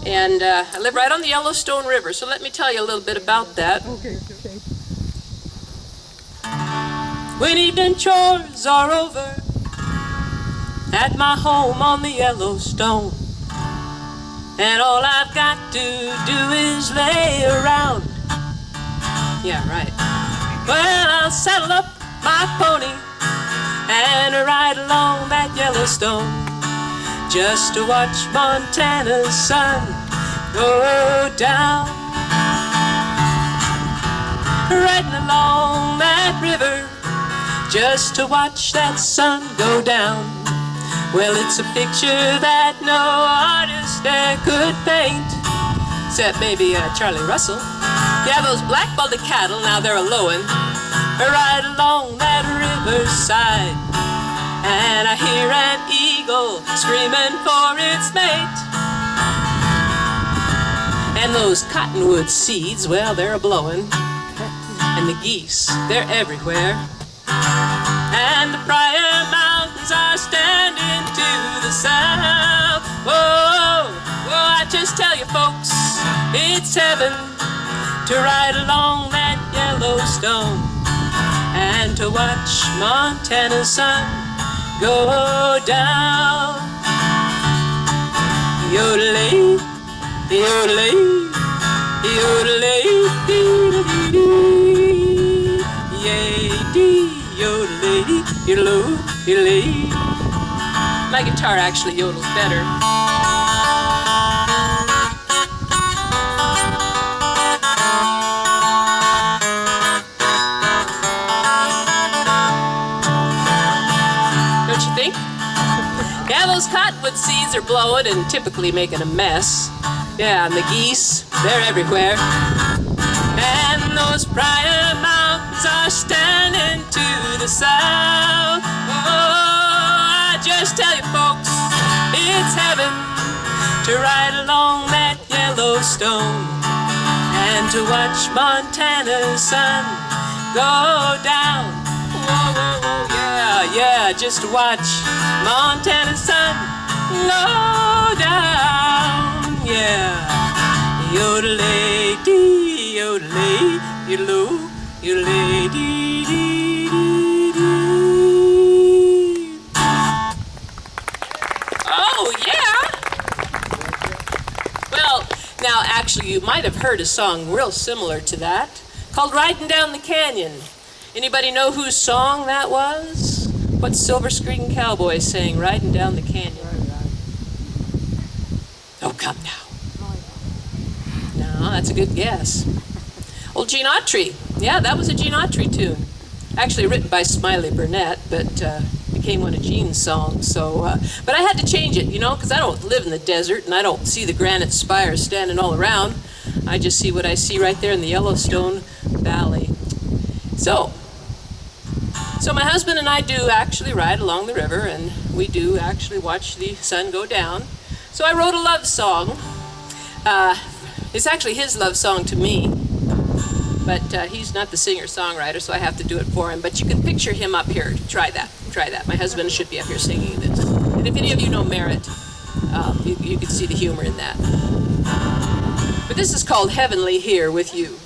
And I live right on the Yellowstone River, so let me tell you a little bit about that. Okay. When evening chores are over at my home on the Yellowstone, and all I've got to do is lay around. Yeah, right. Well, I'll saddle up my pony and ride along that Yellowstone just to watch Montana's sun go down. Riding along that river just to watch that sun go down. Well, it's a picture that no artist there could paint, except maybe Charlie Russell. Yeah, those black-balded cattle, now they're a-lowing right along that riverside, and I hear an eagle screaming for its mate. And those cottonwood seeds, well, they're a-blowing, and the geese, they're everywhere. And the Pryor Mountains are standing to the south. Whoa, whoa, I just tell you folks, it's heaven to ride along that Yellowstone and to watch Montana's sun go down. Yodelay, yodelay, yodelay, dee-dee-dee-dee, yay-dee. Yodelay, yodeloo, yodelay. My guitar actually yodels better. Don't you think? Yeah, those cottonwood seeds are blowing and typically making a mess. Yeah, and the geese, they're everywhere. And those Pryor Mountains are standing to the south. Oh, I just tell you folks, it's heaven to ride along that Yellowstone and to watch Montana's sun go down. Whoa, whoa, whoa, yeah, yeah, just to watch Montana's sun go down, yeah. Yodelay, dee, yodelay, yodeloo, yodelay, dee, dee, dee, dee. Oh, yeah! Well, now, actually, you might have heard a song real similar to that called Riding Down the Canyon. Anybody know whose song that was? What's Silver Screen Cowboy saying, Riding Down the Canyon? Oh, come now. No, that's a good guess. Old Gene Autry. Yeah, that was a Gene Autry tune. Actually written by Smiley Burnett, but became one of Gene's songs. So, but I had to change it, you know, because I don't live in the desert and I don't see the granite spires standing all around. I just see what I see right there in the Yellowstone Valley. So my husband and I do actually ride along the river, and we do actually watch the sun go down. So I wrote a love song. It's actually his love song to me, but he's not the singer-songwriter, so I have to do it for him. But you can picture him up here. Try that. My husband should be up here singing this. And if any of you know Merritt, you can see the humor in that. But this is called Heavenly Here with You.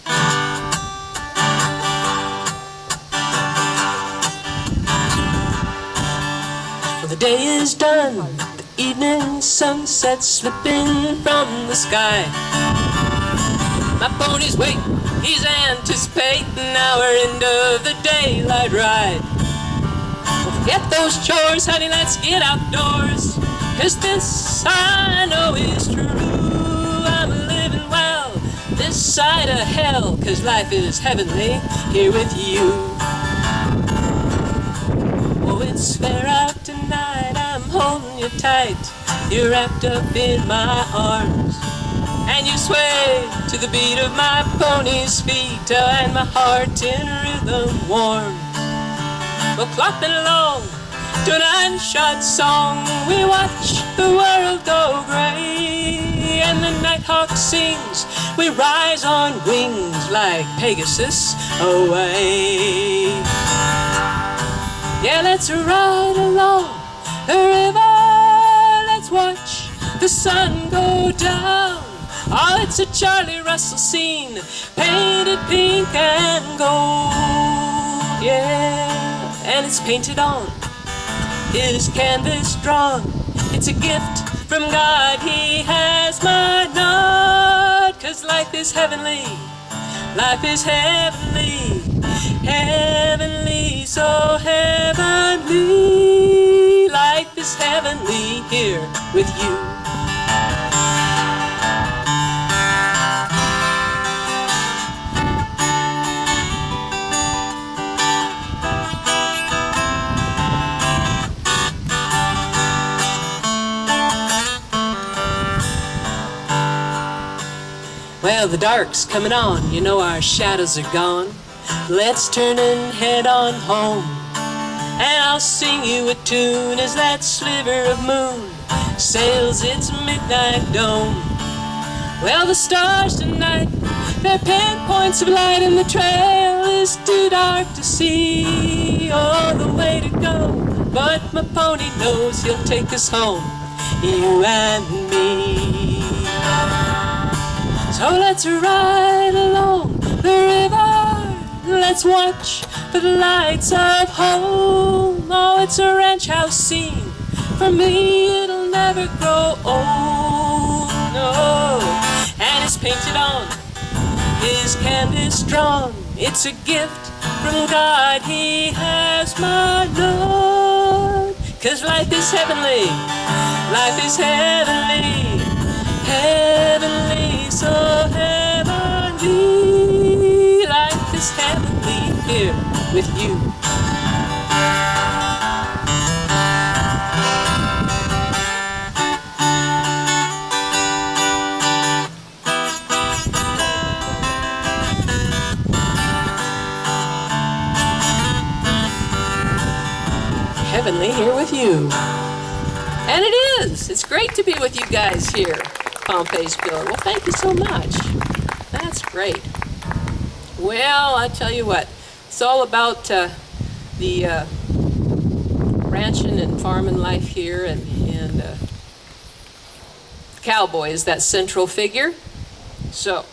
Well, the day is done, the evening sunset slipping from the sky. My pony's waiting, he's anticipating our end of the daylight ride. Well, forget those chores, honey, let's get outdoors, 'cause this I know is true. I'm living well this side of hell, 'cause life is heavenly here with you. Oh, it's fair out tonight, I'm holding you tight. You're wrapped up in my arms, and you sway to the beat of my pony's feet, and my heart in rhythm warm. We're clopping along to an unshod song. We watch the world go gray, and the nighthawk sings. We rise on wings like Pegasus away. Yeah, let's ride along the river. Let's watch the sun go down. Oh, it's a Charlie Russell scene, painted pink and gold, yeah. And it's painted on his canvas drawn. It's a gift from God, he has my nod. 'Cause life is heavenly, life is heavenly, heavenly, so heavenly. Life is heavenly here with you. Well, the dark's coming on, you know our shadows are gone. Let's turn and head on home, and I'll sing you a tune as that sliver of moon sails its midnight dome. Well, the stars tonight, they're pinpoints of light, and the trail is too dark to see all the way to go. But my pony knows he'll take us home, you and me. So let's ride along the river, let's watch for the lights of home. Oh, it's a ranch house scene, for me it'll never grow old, no. And it's painted on, his canvas drawn. It's a gift from God, he has my love. 'Cause life is heavenly, life is heavenly, heavenly, so heavenly. Life is heavenly here with you. Heavenly here with you. And it is. It's great to be with you guys here, Pompey's Pillar. Well, thank you so much. That's great. Well, I tell you what, it's all about the ranching and farming life here, and cowboy is that central figure. So.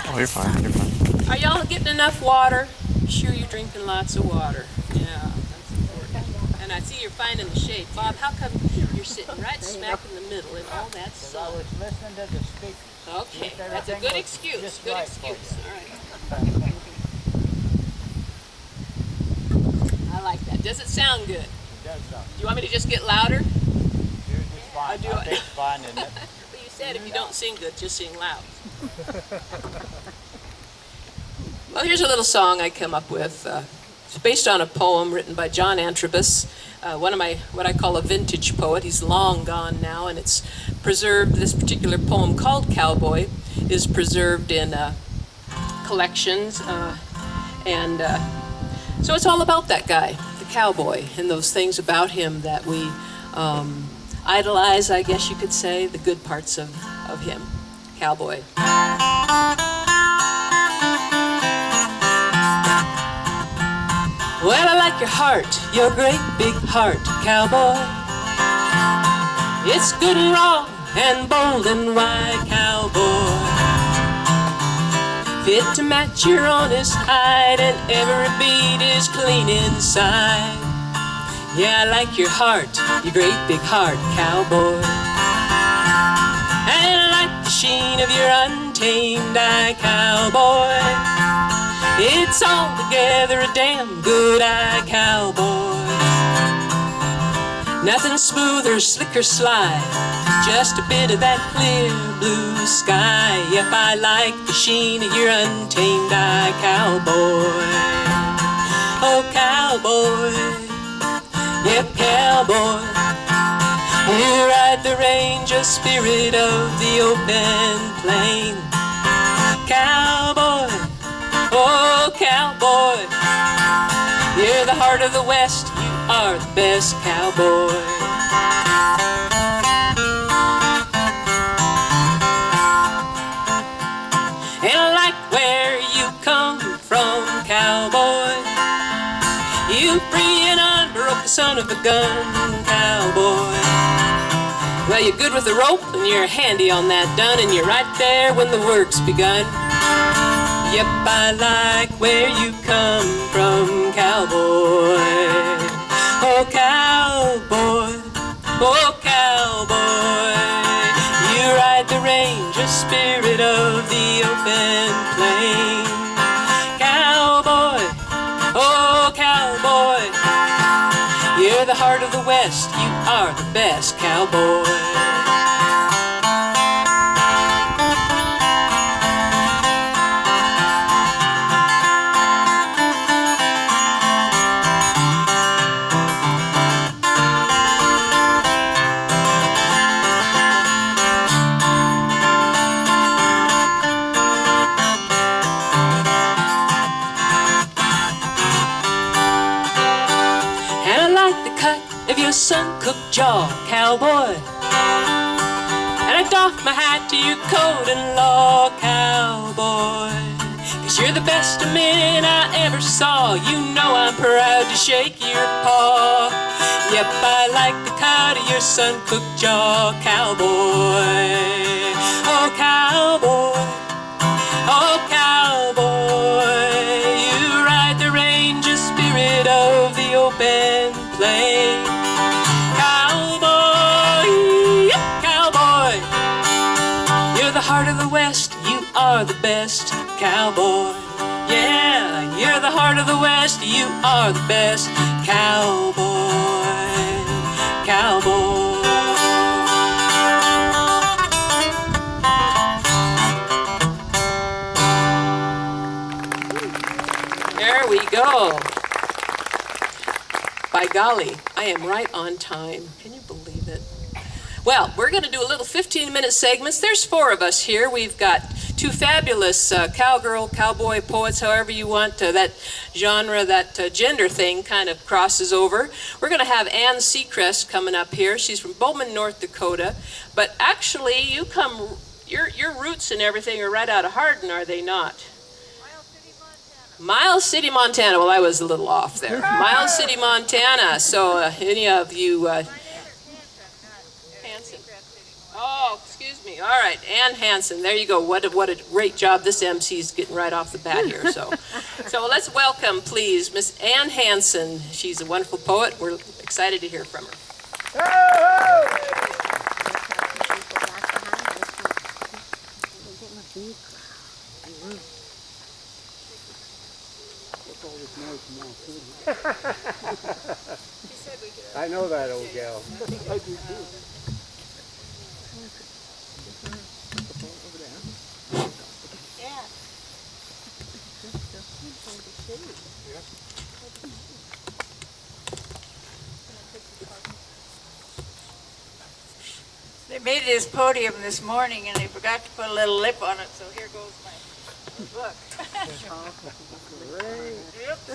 Oh, you're fine. You're fine. Are y'all getting enough water? Be sure you're drinking lots of water. Yeah, that's important. And I see you're finding the shade. Bob, how come you're sitting right smack in the middle in all that sun? I was listening to the speakers. Okay, that's a good excuse. Good excuse. All right. I like that. Does it sound good? It does sound. Do you want me to just get louder? You're just fine. I do I think it's fine, isn't it? But you said if you don't sing good, just sing loud. Well, here's a little song I come up with. It's based on a poem written by John Antrobus, one of what I call a vintage poet. He's long gone now, and it's preserved. This particular poem called Cowboy is preserved in collections, so it's all about that guy, the cowboy, and those things about him that we idolize, I guess you could say, the good parts of him, cowboy. Well, I like your heart, your great big heart, cowboy. It's good and raw and bold and wide, cowboy. Fit to match your honest hide, and every beat is clean inside. Yeah, I like your heart, your great big heart, cowboy. And I like the sheen of your untamed eye, cowboy. It's altogether a damn good eye, cowboy. Nothing smooth or slick or sly, just a bit of that clear blue sky. Yep, I like the sheen of your untamed eye, cowboy. Oh, cowboy, yep, cowboy. You ride the ranger spirit of the open plain, cowboy. Oh, cowboy, you're the heart of the West, you are the best, cowboy. And I like where you come from, cowboy. You free and unbroken son of a gun, cowboy. Well, you're good with the rope and you're handy on that dun, and you're right there when the work's begun. Yep, I like where you come from, cowboy. Oh, cowboy, oh, cowboy. You ride the ranger spirit of the open plain. Cowboy, oh, cowboy. You're the heart of the West, you are the best, cowboy. Your sun-cooked jaw, cowboy. And I doff my hat to your coat and law, cowboy. 'Cause you're the best of men I ever saw. You know I'm proud to shake your paw. Yep, I like the cut of your sun-cooked jaw, cowboy. Oh, cowboy, oh, cowboy. You ride the ranger spirit of the open plain. Heart of the West, you are the best, cowboy. Yeah, you're the heart of the West, you are the best, cowboy, cowboy. There we go. By golly, I am right on time. Can you believe it? Well, we're going to do a little 15-minute segments. There's 4 of us here. We've got 2 fabulous cowgirl, cowboy poets, however you want that genre, that gender thing kind of crosses over. We're going to have Ann Seacrest coming up here. She's from Bowman, North Dakota. But actually, your roots and everything are right out of Hardin, are they not? Miles City, Montana. Well, I was a little off there. Miles City, Montana. So any of you... Oh, excuse me. All right, Ann Hansen. There you go. What a great job this MC's getting right off the bat here. So let's welcome, please, Miss Ann Hansen. She's a wonderful poet. We're excited to hear from her. I know that old gal. I do too. They made this podium this morning and they forgot to put a little lip on it, so here goes my book. Yep. I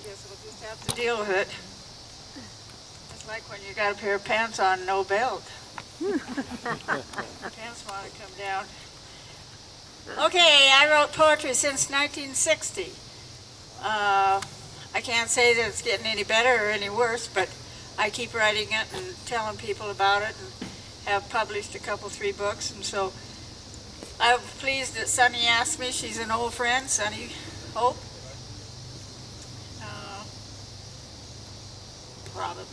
guess we'll just have to deal with it. It's like when you got a pair of pants on, no belt. Pants want to come down. Okay, I wrote poetry since 1960. I can't say that it's getting any better or any worse, but I keep writing it and telling people about it and have published a couple, 3 books. And so I'm pleased that Sunny asked me. She's an old friend, Sunny Hope. Probably.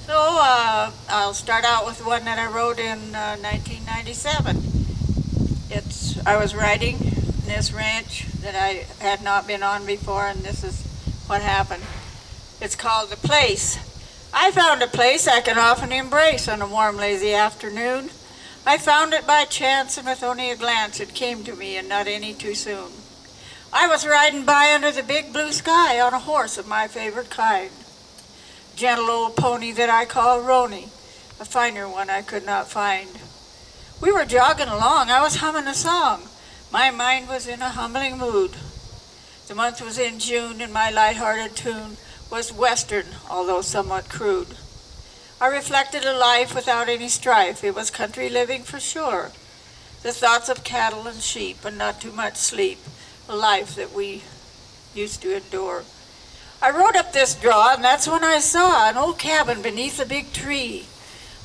So I'll start out with one that I wrote in 1997. I was riding in this ranch that I had not been on before, and this is what happened. It's called The Place. I found a place I can often embrace on a warm, lazy afternoon. I found it by chance, and with only a glance it came to me, and not any too soon. I was riding by under the big blue sky on a horse of my favorite kind. Gentle old pony that I call Roni, a finer one I could not find. We were jogging along, I was humming a song. My mind was in a humbling mood. The month was in June, and my light-hearted tune was Western, although somewhat crude. I reflected a life without any strife. It was country living for sure. the thoughts of cattle and sheep and not too much sleep, a life that we used to endure. I rode up this draw, and that's when I saw an old cabin beneath a big tree.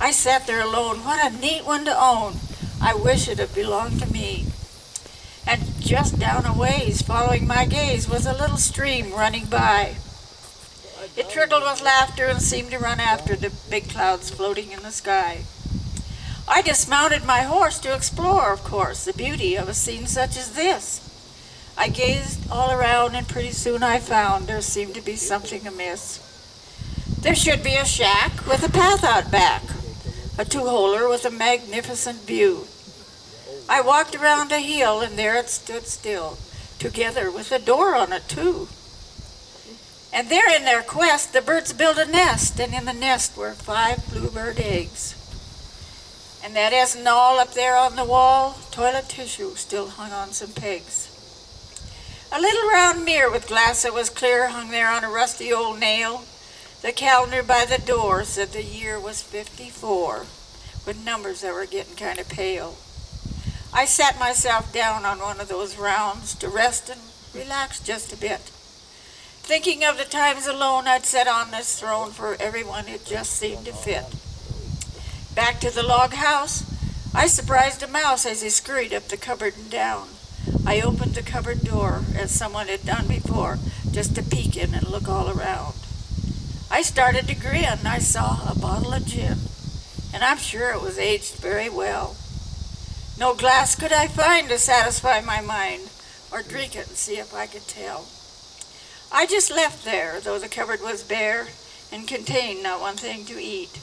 I sat there alone. What a neat one to own. I wish it had belonged to me. And just down a ways, following my gaze, was a little stream running by. It trickled with laughter and seemed to run after the big clouds floating in the sky. I dismounted my horse to explore, of course, the beauty of a scene such as this. I gazed all around, and pretty soon I found there seemed to be something amiss. There should be a shack with a path out back, a two-holer with a magnificent view. I walked around a hill, and there it stood still, together with a door on it too. And there in their quest the birds built a nest, and in the nest were 5 bluebird eggs. And that isn't all. Up there on the wall, toilet tissue still hung on some pegs. A little round mirror with glass that was clear hung there on a rusty old nail. The calendar by the door said the year was 54, with numbers that were getting kind of pale. I sat myself down on one of those rounds to rest and relax just a bit, thinking of the times alone I'd sat on this throne for everyone it just seemed to fit. Back to the log house, I surprised a mouse as he scurried up the cupboard and down. I opened the cupboard door, as someone had done before, just to peek in and look all around. I started to grin. I saw a bottle of gin, and I'm sure it was aged very well. No glass could I find to satisfy my mind, or drink it and see if I could tell. I just left there, though the cupboard was bare and contained not one thing to eat.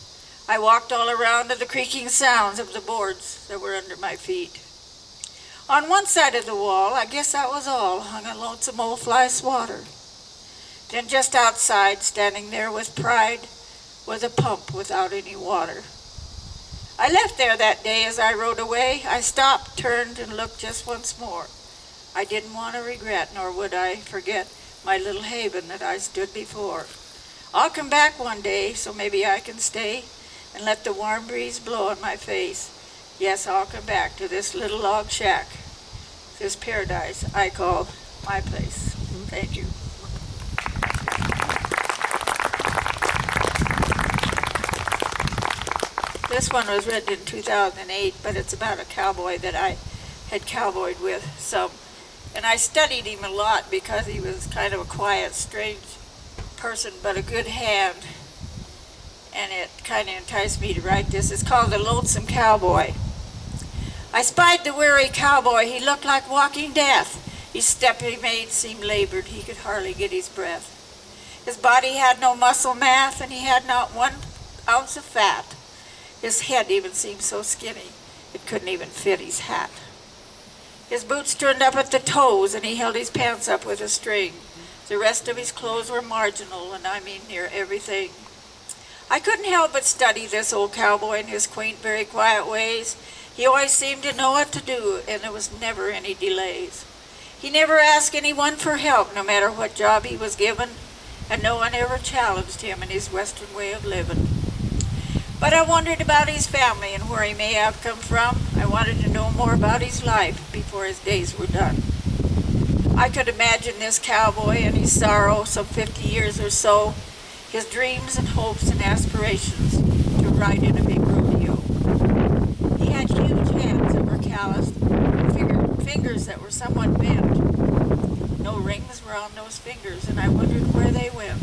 I walked all around to the creaking sounds of the boards that were under my feet. On one side of the wall, I guess that was all, hung a lonesome old fly swatter. Then just outside, standing there with pride, was a pump without any water. I left there that day as I rode away. I stopped, turned, and looked just once more. I didn't want to regret, nor would I forget my little haven that I stood before. I'll come back one day, so maybe I can stay and let the warm breeze blow on my face. Yes, I'll come back to this little log shack, this paradise I call my place. Thank you. This one was written in 2008, but it's about a cowboy that I had cowboyed with some. And I studied him a lot because he was kind of a quiet, strange person, but a good hand. And it kind of enticed me to write this. It's called The Lonesome Cowboy. I spied the weary cowboy. He looked like walking death. Each step he made seemed labored. He could hardly get his breath. His body had no muscle mass, and he had not 1 ounce of fat. His head even seemed so skinny it couldn't even fit his hat. His boots turned up at the toes, and he held his pants up with a string. The rest of his clothes were marginal, and I mean near everything. I couldn't help but study this old cowboy in his quaint, very quiet ways. He always seemed to know what to do, and there was never any delays. He never asked anyone for help, no matter what job he was given, and no one ever challenged him in his Western way of living. But I wondered about his family and where he may have come from. I wanted to know more about his life before his days were done. I could imagine this cowboy and his sorrow, some 50 years or so, his dreams and hopes and aspirations to ride in a big rodeo. He had huge hands that were calloused, fingers that were somewhat bent. No rings were on those fingers, and I wondered where they went.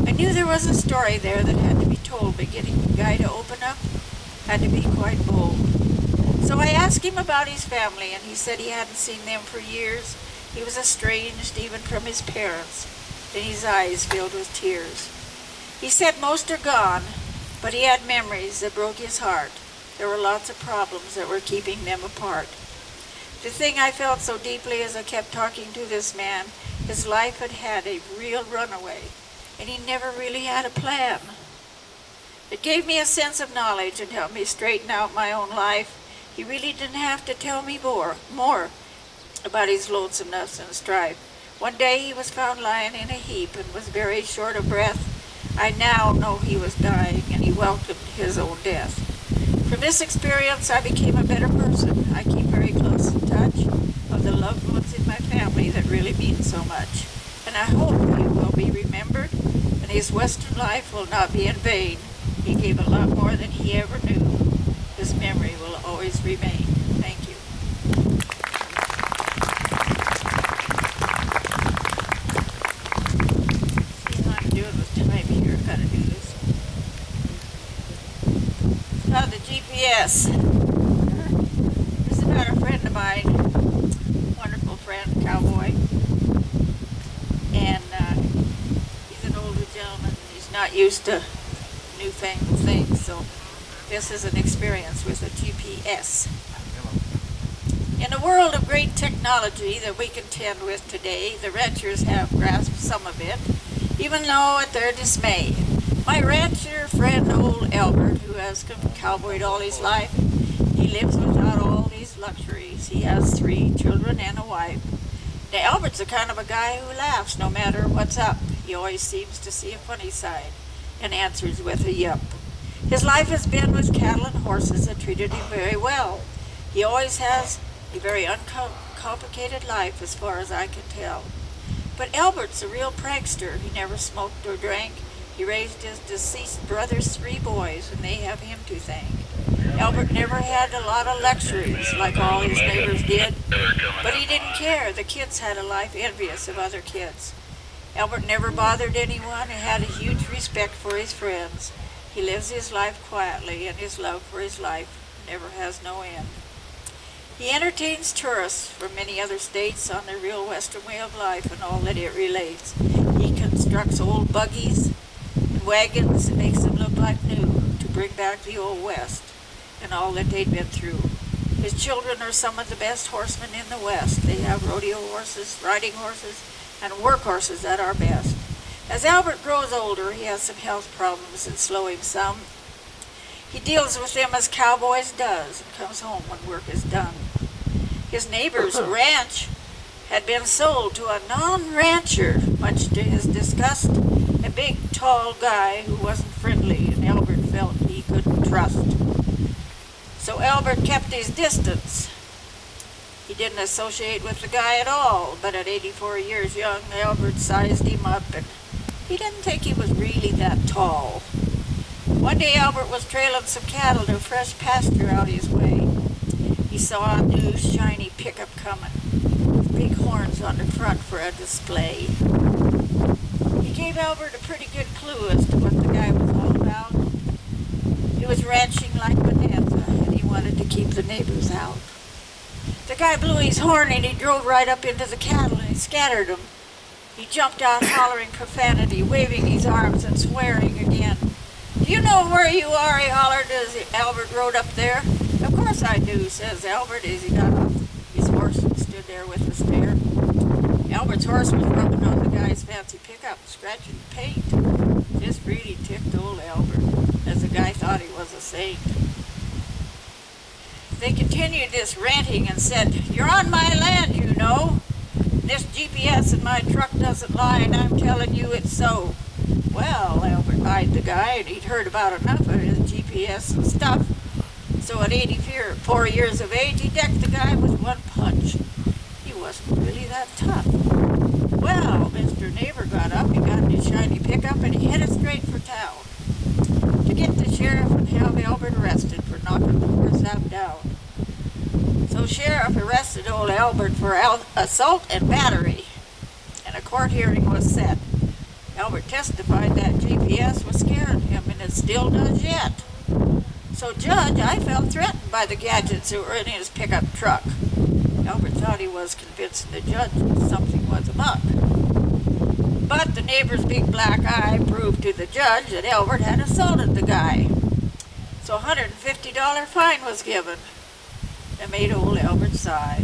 I knew there was a story there that had to be told, but getting the guy to open up had to be quite bold. So I asked him about his family, and he said he hadn't seen them for years. He was estranged even from his parents. Then his eyes filled with tears. He said most are gone, but he had memories that broke his heart. There were lots of problems that were keeping them apart. The thing I felt so deeply as I kept talking to this man, his life had had a real runaway, and he never really had a plan. It gave me a sense of knowledge and helped me straighten out my own life. He really didn't have to tell me more about his lonesomeness and strife. One day he was found lying in a heap and was very short of breath. I now know he was dying, and he welcomed his own death. From this experience, I became a better person. I memory that really means so much. And I hope he will be remembered, and his Western life will not be in vain. He gave a lot more than he ever knew. His memory will always remain. Thank you. See how I'm doing with time here. I've got to do this. Now the GPS. This is about a friend of mine, wonderful friend, cowboy, and he's an older gentleman. He's not used to newfangled things, so this is an experience with a GPS. In a world of great technology that we contend with today, the ranchers have grasped some of it, even though at their dismay. My rancher friend, old Albert, who has cowboyed all his life, he lives without all these luxuries. He has 3 children and a wife. Now, Albert's the kind of a guy who laughs no matter what's up. He always seems to see a funny side and answers with a yup. His life has been with cattle and horses that treated him very well. He always has a very uncomplicated life as far as I can tell. But Albert's a real prankster. He never smoked or drank. He raised his deceased brother's 3 boys, and they have him to thank. Albert never had a lot of luxuries like all his neighbors did, but he didn't care. The kids had a life envious of other kids. Albert never bothered anyone and had a huge respect for his friends. He lives his life quietly, and his love for his life never has no end. He entertains tourists from many other states on the real Western way of life and all that it relates. He constructs old buggies and wagons and makes them look like new to bring back the old West and all that they'd been through. His children are some of the best horsemen in the West. They have rodeo horses, riding horses, and work horses at our best. As Albert grows older, he has some health problems that slow him some. He deals with them as cowboys does and comes home when work is done. His neighbor's ranch had been sold to a non-rancher, much to his disgust, a big, tall guy who wasn't friendly and Albert felt he couldn't trust. So Albert kept his distance. He didn't associate with the guy at all, but at 84 years young, Albert sized him up, and he didn't think he was really that tall. One day Albert was trailing some cattle to fresh pasture out his way. He saw a new shiny pickup coming, with big horns on the front for a display. He gave Albert a pretty good clue as to what the guy was all about. He was ranching like Bonanza, and he wanted to keep the neighbors out. The guy blew his horn and he drove right up into the cattle and he scattered them. He jumped out hollering profanity, waving his arms and swearing again. "Do you know where you are?" he hollered as Albert rode up there. "Of course I do," says Albert as he got off his horse and stood there with the stare. Albert's horse was rubbing on the guy's fancy pickup, scratching paint. This really ticked old Albert, as the guy thought he was a saint. They continued this ranting and said, "You're on my land, you know. This GPS in my truck doesn't lie, and I'm telling you it's so." Well, Albert eyed the guy, and he'd heard about enough of his GPS and stuff. So at 84 years of age, he decked the guy with one punch. He wasn't really that tough. Well, Mr. Neighbor got up, he got in his shiny pickup, and he headed straight for town to get the sheriff and have Albert arrested for knocking the horse out down. So sheriff arrested old Albert for assault and battery, and a court hearing was set. Albert testified that GPS was scaring him, and it still does yet. So, Judge, I felt threatened by the gadgets that were in his pickup truck. Albert thought he was convincing the judge that something was amok. But the neighbor's big black eye proved to the judge that Albert had assaulted the guy. So a $150 fine was given. That made old Albert sigh.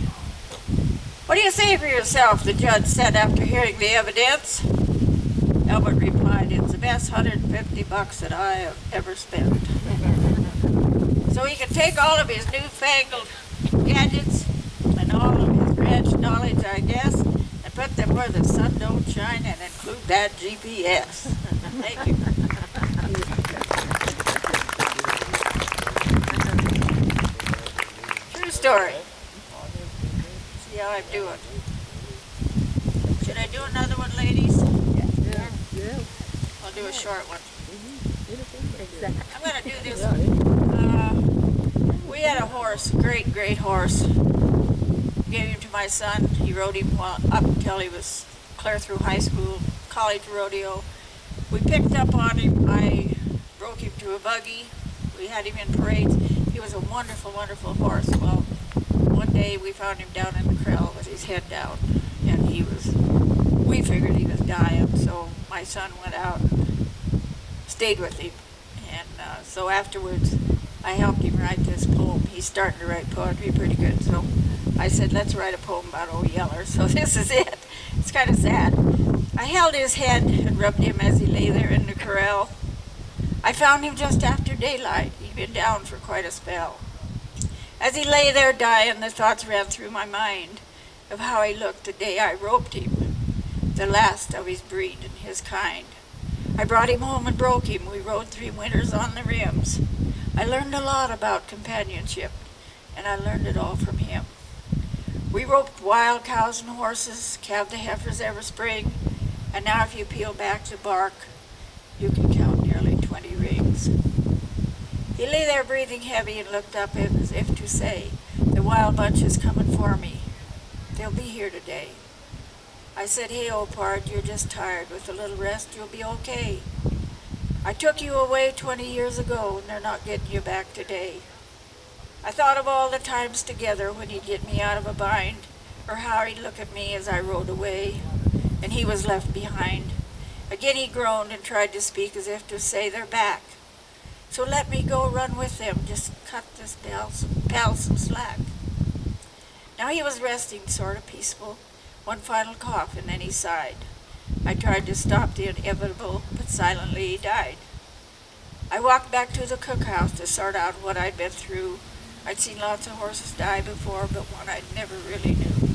"What do you say for yourself?" the judge said after hearing the evidence. Albert replied, "It's the best $150 that I have ever spent." So he could take all of his newfangled gadgets and all of his ranch knowledge, I guess, and put them where the sun don't shine and include that GPS. Thank you. True story. See how I'm doing. do another one, ladies? Yeah. I'll do a short one. Exactly. I'm gonna do this. We had a horse, great horse. Gave him to my son. He rode him up until he was clear through high school, college rodeo. We picked up on him. I broke him to a buggy. We had him in parades. He was a wonderful horse. Well, one day we found him down in the corral with his head down, and we figured he was dying, so my son went out and stayed with him. And so afterwards, I helped him write this poem. He's starting to write poetry pretty good, so I said, let's write a poem about Old Yeller. So this is it. It's kind of sad. I held his head and rubbed him as he lay there in the corral. I found him just after daylight. He'd been down for quite a spell. As he lay there dying, the thoughts ran through my mind of how he looked the day I roped him, the last of his breed and his kind. I brought him home and broke him. We rode 3 winters on the rims. I learned a lot about companionship, and I learned it all from him. We roped wild cows and horses, calved the heifers every spring, and now if you peel back the bark, you can count nearly 20 rings. He lay there breathing heavy and looked up as if to say, the wild bunch is coming for me. They'll be here today. I said, hey, old pard, you're just tired. With a little rest, you'll be okay. I took you away 20 years ago, and they're not getting you back today. I thought of all the times together when he'd get me out of a bind, or how he'd look at me as I rode away, and he was left behind. Again he groaned and tried to speak as if to say, they're back. So let me go run with them, just cut this pal some slack. Now he was resting, sort of peaceful, one final cough, and then he sighed. I tried to stop the inevitable, but silently he died. I walked back to the cookhouse to sort out what I'd been through. I'd seen lots of horses die before, but one I'd never really knew.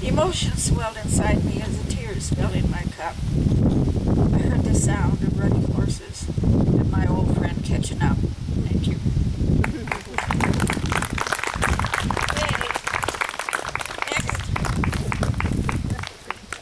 The emotion swelled inside me as the tears fell in my cup. I heard the sound of running horses and my old friend Kevin.